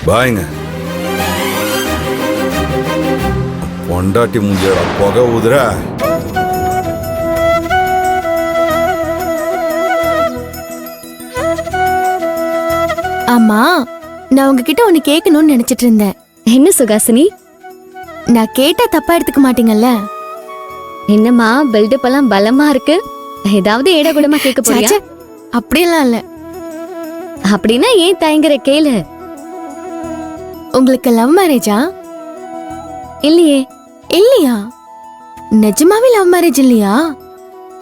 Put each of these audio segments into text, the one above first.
பாய்ங்க. பொண்டாட்டி முஞ்ச புகை ஊதுற. ஆமா, நான் உங்ககிட்ட ஒன்னு கேட்கணும்னு நினைச்சிட்டு இருந்தேன். என்ன சுகாசினி? நான் கேட்டா தப்பா எடுத்துக்க மாட்டீங்கல்ல? என்னம்மா பில்டப் எல்லாம் பலமா இருக்கு? ஏதாவது ஏடா கூடமா கேட்க போறியா? ச்சே, அப்படியெல்லாம் இல்ல. அப்படின்னா ஏன் தயங்குற, கேளு. உங்களுக்கு லவ் மேரேஜா? இல்லையே. இல்லையா? நிஜமாவே லவ் மேரேஜ் இல்லையா?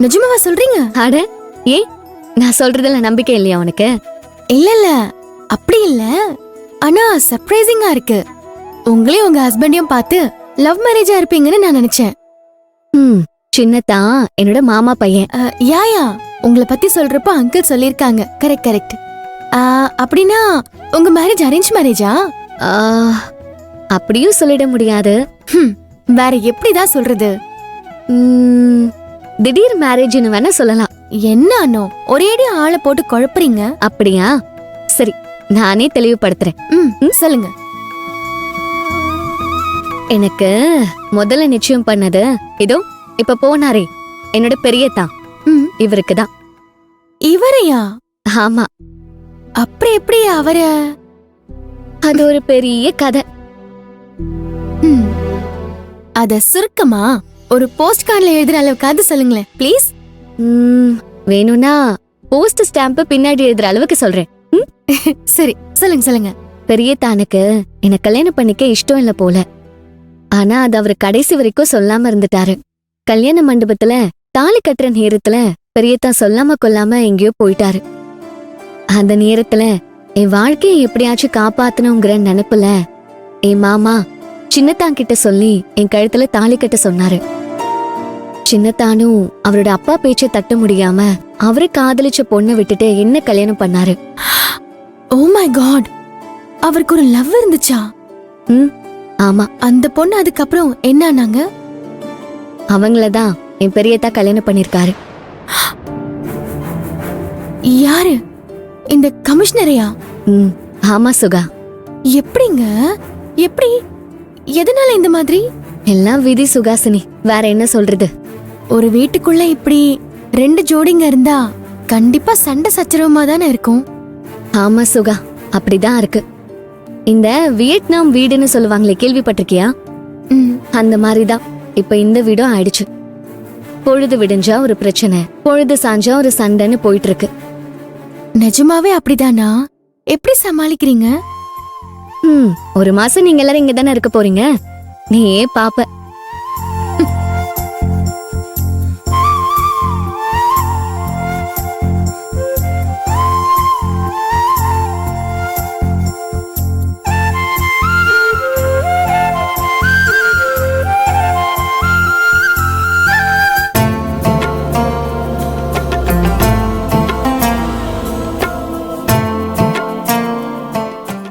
நிஜமாவா சொல்றீங்க? அட, ஏன் நான் சொல்றதுல நம்பிக்கை இல்லையா உனக்கு? இல்ல இல்ல, அப்படி இல்ல. ஆனா சர்ப்ரைசிங்கா இருக்கு. உங்களையும் உங்க ஹஸ்பண்டையும் பார்த்து லவ் மேரேஜா இருப்பீங்கன்னு நான் நினைச்சேன். சின்னதான் என்னோட மாமா பையன். யாயா, உங்களை பத்தி சொல்றப்ப அங்கிள் சொல்லிருக்காங்க. Correct correct. அப்படின்னா உங்க மேரேஜ் அரேஞ்ச் மேரேஜா? அப்படியும் சொல்லிட முடியாது. வேற எப்படிதான் சொல்றது? திடீர் மேரேஜ்னு வேணா சொல்லலாம். என்ன அண்ணோ ஒரேடி ஆளை போட்டு குழப்புறீங்க? அப்படியா? சரி, நானே தெளிவுபடுத்துறேன். சொல்லுங்க. எனக்கு முதல்ல நிச்சயம் பண்ணது இதோ இப்ப போனாரே என்னோட பெரியதான், இவருக்கு தான். இவரையா? ஆமா. அப்புறம் எப்படி அவர? அது ஒரு பெரிய கதை. அத சுருக்கமா ஒரு போஸ்ட் கார்ட்ல எழுதுற அளவுக்காவது சொல்லுங்களேன் ப்ளீஸ். வேணும்னா போஸ்ட் ஸ்டாம்ப் பின்னாடி எழுதுற அளவுக்கு சொல்றேன். சரி, சொல்லுங்க சொல்லுங்க. பெரியதானுக்கு என்ன கல்யாணம் பண்ணிக்க இஷ்டம் இல்ல போல. ஆனா அது அவரு கடைசி வரைக்கும் சொல்லாம இருந்துட்டாரு. கல்யாண மண்டபத்துல தாலி கட்டுற நேரத்துல பெரியதான் சொல்லாம கொல்லாம எங்கேயோ போயிட்டாரு. அந்த நேரத்துல என் வாழ்க்கையை எப்படியாச்சும் காப்பாத்தணுங்கிற நினைப்புல என் மாமா சின்னத்தான் கிட்ட சொல்லி என் கழுத்துல தாலி கட்ட சொன்னாரு. சின்னத்தானும் அவரோட அப்பா பேச்சை தட்ட முடியாம அவரை காதலிச்ச பொண்ணை விட்டுட்டு என்ன கல்யாணம் பண்ணாரு. ஓ மை காட், அவருக்கு ஒரு லவ் இருந்துச்சா? ஆமா. அந்த பொண்ணு அதுக்கப்புறம் என்ன ஆனாங்க? அவங்களதான் என் பெரியத்தா கல்யாணம் பண்ணிருக்காரு. யாரு? இந்த கமிஷனரையா? ஆமா சுகா. எப்படிங்க? எப்படி? எதனால இந்த மாதிரி? எல்லாம் விதி சுகாசினி, வேற என்ன சொல்றது? ஒரு வீட்டுக்குள்ள இப்படி ரெண்டு ஜோடிங்க இருந்தா கண்டிப்பா சண்டை சச்சரவுமா தானே இருக்கும். ஆமா சுகா, அப்படிதான் இருக்கு. இந்த வியட்நாம் வீடுன்னு சொல்லுவாங்களே, கேள்விப்பட்டிருக்கியா? அந்த மாதிரிதான் இப்ப இந்த வீடும் ஆயிடுச்சு. பொழுது விடிஞ்சா ஒரு பிரச்சனை, பொழுது சாஞ்சா ஒரு சண்டைன்னு போயிட்டு இருக்கு. நிஜமாவே அப்படிதானா? எப்படி சமாளிக்கிறீங்க? ஒரு மாசம் நீங்க எல்லாரும் இங்க தானே இருக்க போறீங்க, நீயே பாப்ப.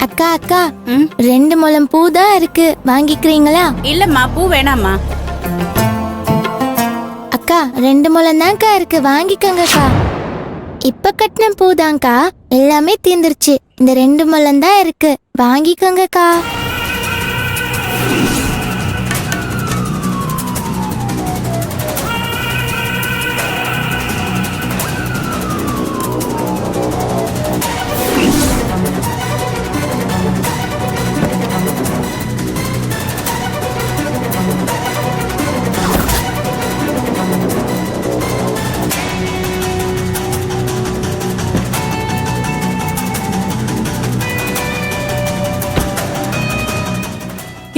அக்கா அக்கா, 2 முழம் பூ தான் இருக்கு, வாங்கிக்கிறீங்களா? இல்லம்மா, பூ வேணாமா. அக்கா 2 முழம் தான்க்கா இருக்கு, வாங்கிக்கோங்கக்கா. இப்ப கட்டின பூ தான்க்கா, எல்லாமே தீந்துருச்சு. இந்த 2 முழம் தான் இருக்கு, வாங்கிக்கோங்கக்கா.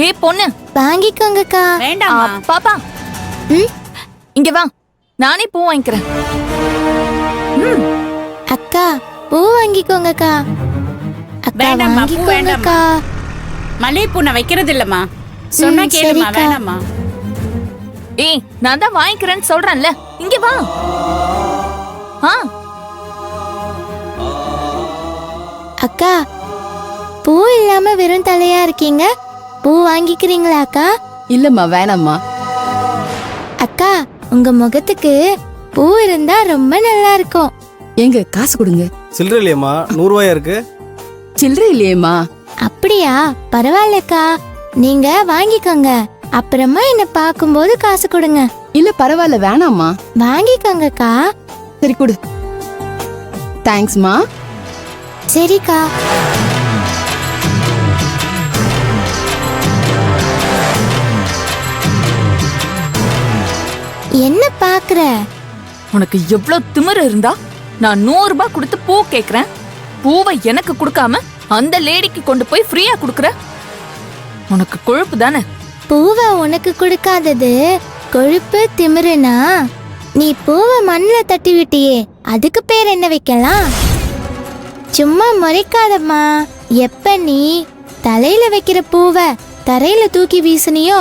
ஏ பொண்ணு, வாங்கிக்கோங்கக்கா. வேண்டாமா. பாப்பா, இங்க வா, நானே பூ வாங்கிக்கிறேன். அக்கா பூ வாங்கிக்கோங்கக்கா. அக்கா வேண்டாம்மா, பூ வாங்கிக்கோங்கக்கா. மல்லிகைப்பூ நான் வைக்கிறது இல்லம்மா. சொன்னா கேளுமா. சரிக்கா. வேணாமா. ஏய், நான் தான் வாங்கிக்கிறேன்னு சொல்றேன்ல, இங்க வா. அக்கா, பூ இல்லாம வெறும் தலையா இருக்கீங்க, பூ வாங்கிக்கிறீங்களா அக்கா? இல்லம்மா, வேணாம்மா. அக்கா, உங்க முகத்துக்கு பூ இருந்தா ரொம்ப நல்லா இருக்கும். எங்க காசு கொடுங்க. சில்லற இல்லையம்மா, 100 ரூபாயா இருக்கு. சில்லறை இல்லையேம்மா. அப்படியா? பரவாயில்லக்கா, நீங்க வாங்கிக்கோங்க. அப்புறமா என்ன பார்க்கும்போது காசு கொடுங்க. இல்ல பரவாயில்ல, வேணாம்மா. வாங்கிக்கோங்கக்கா. சரி கொடு. தேங்க்ஸ்மா. சரிக்கா. என்ன பாக்குற? உனக்கு எவ்வளவு திமிரு இருந்தா நான் 100 ரூபாய் கொடுத்து பூ கேக்குறேன், பூவை எனக்கு கொடுக்காம அந்த லேடிக்கு கொண்டு போய் ஃப்ரீயா கொடுக்கற? உனக்கு கொழுப்பு தானே? பூவை உனக்கு கொடுக்காதது கொழுப்பு திமிருனா, நீ பூவை மண்ணில் தட்டி விட்டியே, அதுக்கு பேர் என்ன வைக்கலாம்? சும்மா முறைக்காதம்மா. எப்ப நீ தலையில வைக்கிற பூவை தரையில தூக்கி வீசுனியோ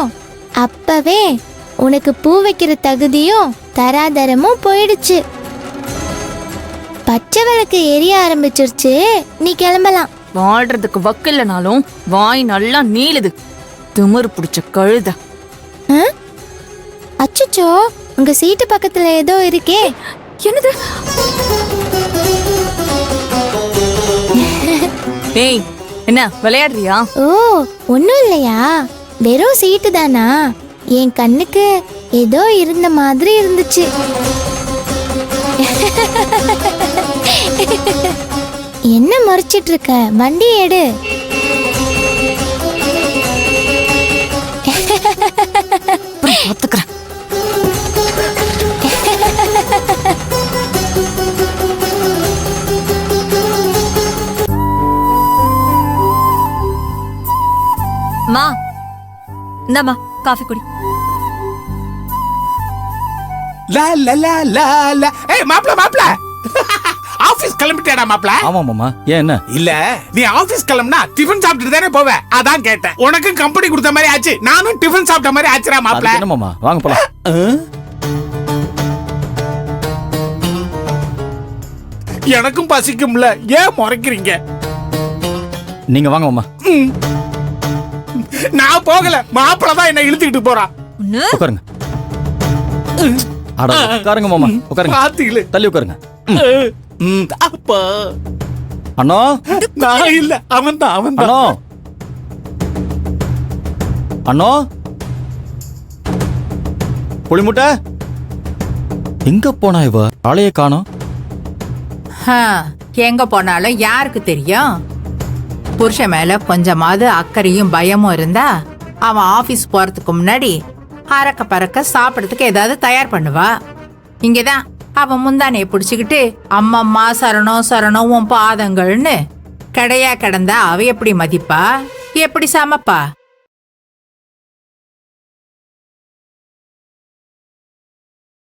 அப்பவே உனக்கு பூ வைக்கிற தகுதியும் தராதரமும் போயிடுச்சு. பச்சை விளக்கு எரிய ஆரம்பிச்சிருச்சு, நீ கிளம்பலாம். வாழ்றதுக்கு வக்கில்லனாலும் வாய் நல்லா நீளுது, திமிரு பிடிச்ச கழுத. அச்சச்சோ, உங்க சீட்டு பக்கத்துல ஏதோ இருக்கே. என்னது? ஏய், என்ன விளையாடுறியா? ஓ, ஒன்னும் இல்லையா, வெறும் சீட்டு தானா? என் கண்ணுக்கு ஏதோ இருந்த மாதிரி இருந்துச்சு. என்ன மறைச்சிட்டு இருக்க? வண்டி எடு. பாத்துக்கிறேன். மா, இந்தாம்மா காஃபி குடி. லா லா லா லா லா. ஏய் மாப்ள ஆபீஸ் கிளம்பிட்டேடா மாப்ள? ஆமா மாமா. ஏன் என்ன? இல்ல, நீ ஆபீஸ் கிளம்புனா டிஃபன் சாப்பிட்டு தானே போவ, அதான் கேட்டேன். உனக்கும் கம்பெனி கொடுத்த மாதிரி ஆச்சு, நானும் டிஃபன் சாப்பிட்ட மாதிரி ஆச்சுடா மாப்ள. என்ன மாமா, வாங்க போலாம். எனக்கும் பசிக்கும்ல, ஏன் முறைக்கிறீங்க? நீங்க வாங்க மாமா. நான் போகல, மாப்பிள தான் என்ன இழுத்துக்கிட்டு போறான். உட்காருங்க. அட உட்காருங்க மாமா, உட்காருங்க. பாத்தீங்களே, தள்ளி உட்காருங்க. அப்பா அண்ணா. நான் இல்ல, அவன் தான் அண்ணா. அண்ணா, புளிமுட்டை எங்க போனா இவ? ஆளையே காணோம். எங்க போனாலும் யாருக்கு தெரியும்? புருஷன் மேல கொஞ்சமாவது அக்கறையும் பயமும் இருந்தா அவன் ஆபீஸ் போறதுக்கு முன்னாடி அறக்க பறக்க சாப்பிடறதுக்கு ஏதாவது தயார் பண்ணுவா. இங்கதான் அவன் முந்தானையை பிடிச்சுக்கிட்டு அம்மம்மா சரணம் சரணம் உன் பாதங்கள்னு கிடையா கிடந்தா அவ எப்படி மதிப்பா, எப்படி சமைப்பா?